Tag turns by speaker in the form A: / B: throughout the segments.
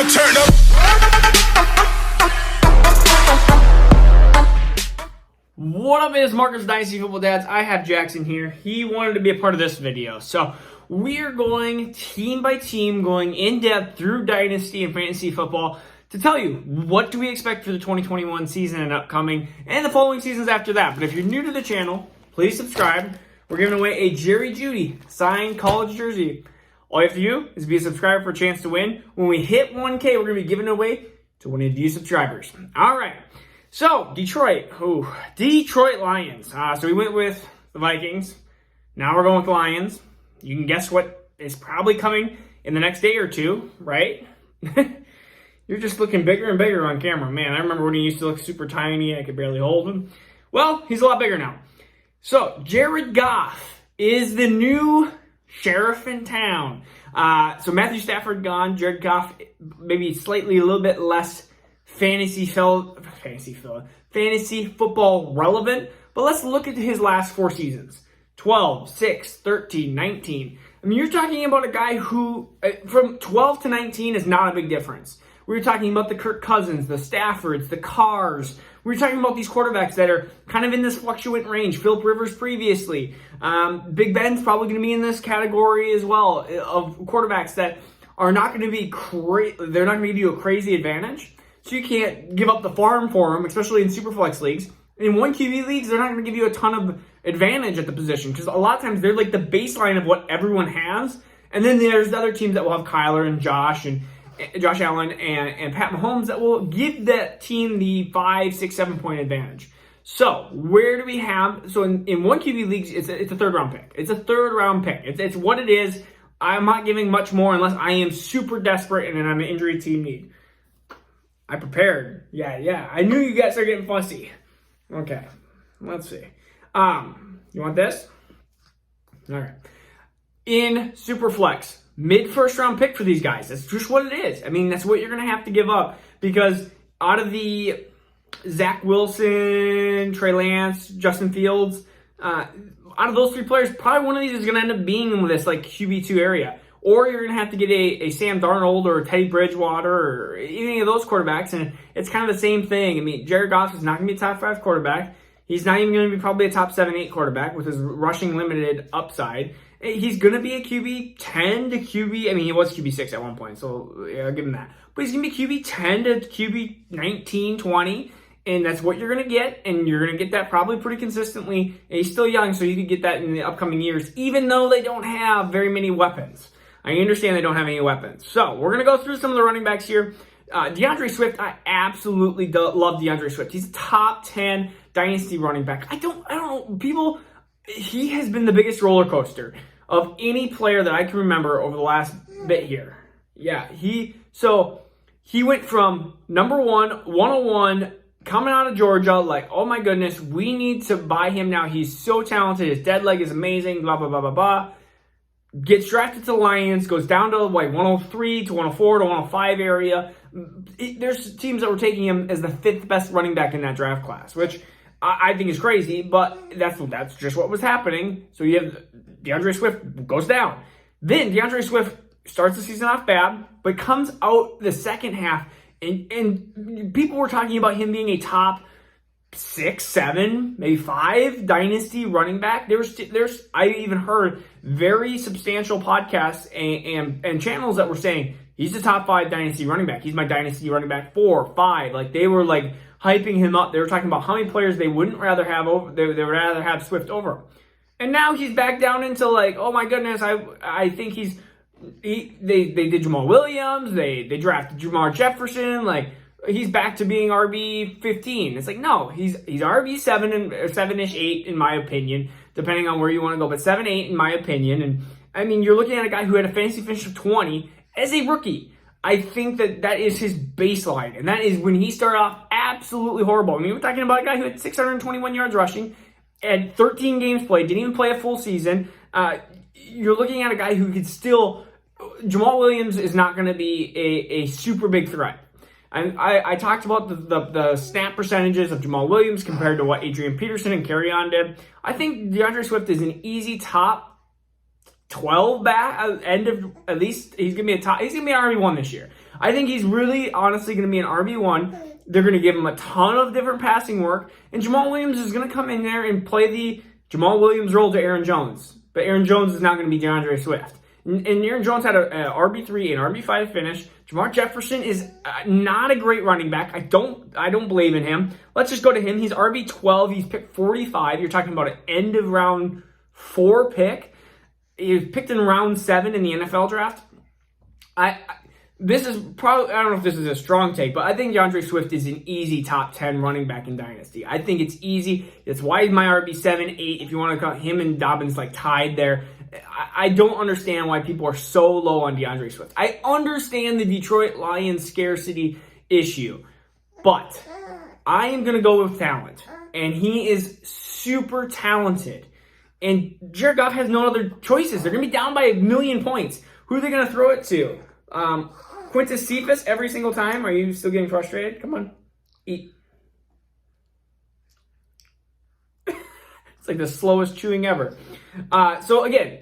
A: now turn up.
B: What up, is Marcus Dynasty Football Dads? I have Jackson here. He wanted to be a part of this video. So we're going team by team, going in depth through Dynasty and Fantasy Football to tell you what do we expect for the 2021 season and upcoming and the following seasons after that. But if you're new to the channel, please subscribe. We're giving away a Jerry Jeudy signed college jersey. All you have to do is be a subscriber for a chance to win. When we hit 1K, we're going to be giving it away to one of you subscribers. All right. So, Detroit Lions. So we went with the Vikings. Now we're going with the Lions. You can guess what is probably coming in the next day or two, right? You're just looking bigger and bigger on camera. Man, I remember when he used to look super tiny. I could barely hold him. Well, he's a lot bigger now. So, Jared Goff is the new sheriff in town. So Matthew Stafford gone. Jared Goff maybe slightly a little bit less fantasy football relevant. But let's look at his last 4 seasons. 12, 6, 13, 19. I mean, you're talking about a guy who, from 12 to 19 is not a big difference. We were talking about the Kirk Cousins, the Staffords, the Carrs. We were talking about these quarterbacks that are kind of in this fluctuant range. Philip Rivers previously. Big Ben's probably going to be in this category as well of quarterbacks that are not going to be they're not going to give you a crazy advantage. So you can't give up the farm for them, especially in Superflex leagues. In 1QB leagues, they're not going to give you a ton of advantage at the position because a lot of times they're like the baseline of what everyone has. And then there's other teams that will have Kyler and Josh Allen and Pat Mahomes that will give that team the 5, 6, 7 point advantage. So where do we have? So in 1QB leagues, it's a third round pick. It's a third round pick. It's what it is. I'm not giving much more unless I am super desperate and I'm an injury team need. I prepared. Yeah. I knew you guys are getting fussy. Okay, let's see. You want this? All right. In Superflex, mid-first round pick for these guys. That's just what it is. I mean, that's what you're going to have to give up because out of the Zach Wilson, Trey Lance, Justin Fields, out of those 3 players, probably one of these is going to end up being in this like QB2 area. Or you're going to have to get a Sam Darnold or a Teddy Bridgewater or any of those quarterbacks, and it's kind of the same thing. I mean, Jared Goff is not going to be a top 5 quarterback. He's not even going to be probably a top 7, 8 quarterback with his rushing limited upside. He's going to be a QB 10 to QB, I mean, he was QB 6 at one point, so yeah, I'll give him that. But he's going to be QB 10 to QB 19, 20, and that's what you're going to get, and you're going to get that probably pretty consistently. And he's still young, so you could get that in the upcoming years, even though they don't have very many weapons. I understand they don't have any weapons. So we're going to go through some of the running backs here. DeAndre Swift, I absolutely love DeAndre Swift. He's a top 10 dynasty running back. I don't know, he has been the biggest roller coaster of any player that I can remember over the last bit here. Yeah, he went from number 101, coming out of Georgia, like, oh my goodness, we need to buy him now. He's so talented. His dead leg is amazing, blah, blah, blah, blah, blah. Gets drafted to the Lions, goes down to like 103 to 104 to 105 area. There's teams that were taking him as the 5th best running back in that draft class, which I think is crazy, but that's just what was happening. So you have DeAndre Swift goes down. Then DeAndre Swift starts the season off bad, but comes out the second half, and people were talking about him being a top 6, 7, maybe 5 dynasty running back. I even heard very substantial podcasts and channels that were saying he's the top 5 dynasty running back. He's my dynasty running back 4, 5. Like they were like hyping him up. They were talking about how many players they wouldn't rather have over. They would rather have Swift over him. And now he's back down into like, oh my goodness, I think they did Jamal Williams. They drafted Jamar Jefferson. Like, he's back to being RB 15. It's like, no, he's RB 7 and 7-ish, 8 in my opinion, depending on where you want to go, but 7, 8 in my opinion. And I mean, you're looking at a guy who had a fantasy finish of 20 as a rookie. I think that is his baseline, and that is when he started off absolutely horrible. I mean, we're talking about a guy who had 621 yards rushing, had 13 games played, didn't even play a full season. You're looking at a guy who could still. Jamal Williams is not going to be a super big threat. I talked about the snap percentages of Jamal Williams compared to what Adrian Peterson and Kerryon did. I think DeAndre Swift is an easy top 12 back, at least he's going to be an RB1 this year. I think he's really, honestly, going to be an RB1. They're going to give him a ton of different passing work, and Jamal Williams is going to come in there and play the Jamal Williams role to Aaron Jones. But Aaron Jones is not going to be DeAndre Swift. And Aaron Jones had a RB3 and RB5 finish. Jamar Jefferson is not a great running back. I don't believe in him. Let's just go to him. He's RB12. He's picked 45. You're talking about an end of round 4 pick. He was picked in round 7 in the NFL draft. This is probably, I don't know if this is a strong take, but I think DeAndre Swift is an easy top 10 running back in Dynasty. I think it's easy. That's why he's my RB7, 8, if you want to call him and Dobbins like tied there. I don't understand why people are so low on DeAndre Swift. I understand the Detroit Lions scarcity issue, but I am going to go with talent, and he is super talented. And Jared Goff has no other choices. They're going to be down by 1 million points. Who are they going to throw it to? Quintus Cephas every single time? Are you still getting frustrated? Come on, eat. It's like the slowest chewing ever. So again,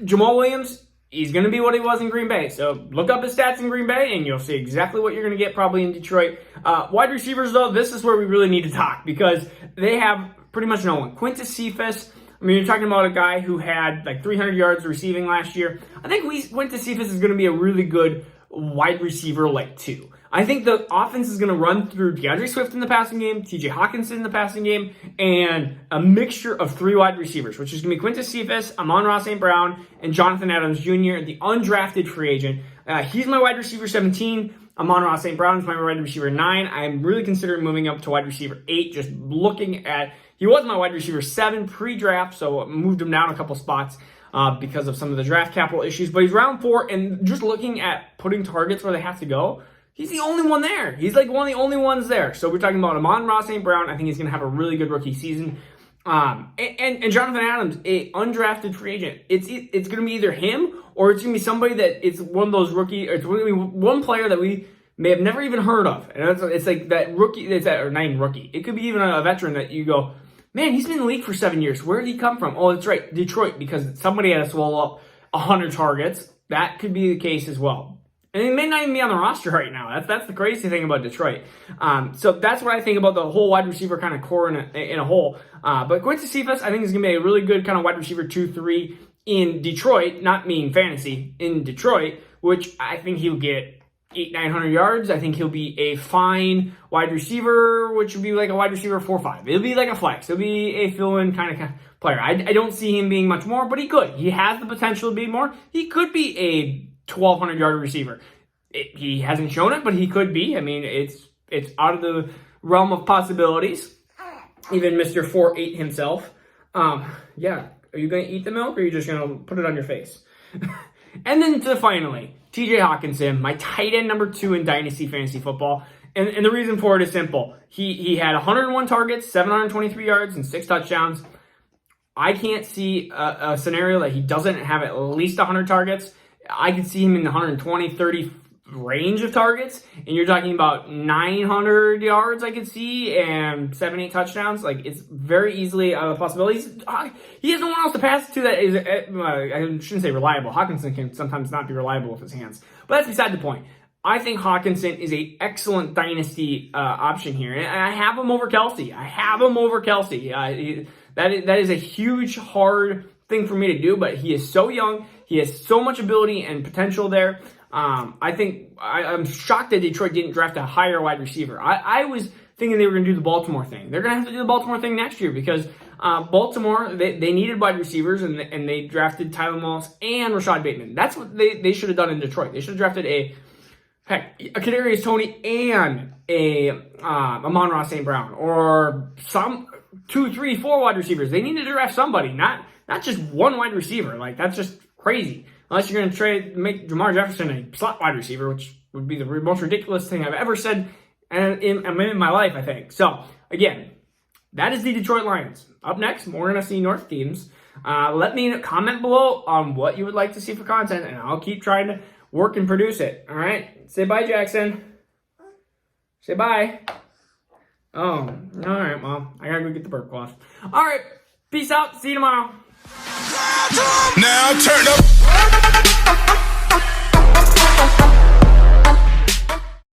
B: Jamal Williams, he's going to be what he was in Green Bay. So look up his stats in Green Bay, and you'll see exactly what you're going to get probably in Detroit. Wide receivers, though, this is where we really need to talk because they have pretty much no one. Quintus Cephas, I mean, you're talking about a guy who had like 300 yards receiving last year. I think Quintus Cephas is going to be a really good wide receiver like 2. I think the offense is going to run through DeAndre Swift in the passing game, TJ Hawkinson in the passing game, and a mixture of 3 wide receivers, which is going to be Quintus Cephas, Amon-Ra St. Brown, and Jonathan Adams Jr., the undrafted free agent. He's my wide receiver 17. Amon-Ra St. Brown is my wide receiver 9. I'm really considering moving up to wide receiver 8, just looking at, he was my wide receiver 7 pre-draft, so I moved him down a couple spots because of some of the draft capital issues, but he's round 4, and just looking at putting targets where they have to go, he's the only one there. He's like one of the only ones there. So we're talking about Amon-Ra St. Brown. I think he's going to have a really good rookie season. And Jonathan Adams, a undrafted free agent. It's going to be either him or it's going to be somebody that it's one of those rookie, or it's going to be one player that we may have never even heard of. And it's like that rookie, or not even rookie. It could be even a veteran that you go, man, he's been in the league for 7 years. Where did he come from? Oh, that's right, Detroit, because somebody had to swallow up 100 targets. That could be the case as well. And he may not even be on the roster right now. That's the crazy thing about Detroit. So that's what I think about the whole wide receiver kind of core in a whole. But Quintus Cephas, I think, is going to be a really good kind of wide receiver 2-3 in Detroit, not mean fantasy, in Detroit, which I think he'll get 800-900 yards. I think he'll be a fine wide receiver, which would be like a wide receiver 4-5. It'll be like a flex. It'll be a fill-in kind of player. I don't see him being much more, but he could. He has the potential to be more. He could be a 1,200-yard receiver. He hasn't shown it, but he could be. I mean, it's out of the realm of possibilities. Even Mr. 4'8" himself. Yeah. Are you going to eat the milk, or are you just going to put it on your face? And then finally, TJ Hawkinson, my tight end number 2 in Dynasty Fantasy Football. And the reason for it is simple. He had 101 targets, 723 yards, and 6 touchdowns. I can't see a scenario that he doesn't have at least 100 targets. I could see him in the 120, 30 range of targets, and you're talking about 900 yards I could see, and 7-8 touchdowns. Like, it's very easily a possibility. He has no one else to pass to that is, I shouldn't say reliable. Hawkinson can sometimes not be reliable with his hands, but that's beside the point. I think Hawkinson is an excellent dynasty option here, and I have him over Kelsey. That is a huge, hard thing for me to do, but he is so young. He has so much ability and potential there. I think I'm shocked that Detroit didn't draft a higher wide receiver. I was thinking they were going to do the Baltimore thing. They're going to have to do the Baltimore thing next year because Baltimore, they needed wide receivers, and they drafted Tyler Moss and Rashad Bateman. That's what they should have done in Detroit. They should have drafted a Kadarius Toney and a Amon-Ra St. Brown, or some 2, 3, 4 wide receivers. They needed to draft somebody, not just one wide receiver. Like, that's just crazy. Unless you're going to make Jamar Jefferson a slot wide receiver, which would be the most ridiculous thing I've ever said in my life, I think. So, again, that is the Detroit Lions. Up next, we're going to see North teams. Let me comment below on what you would like to see for content, and I'll keep trying to work and produce it. All right? Say bye, Jackson. Say bye. Oh, all right, Mom. I got to go get the burp cloth. All right. Peace out. See you tomorrow.
A: Now turn up.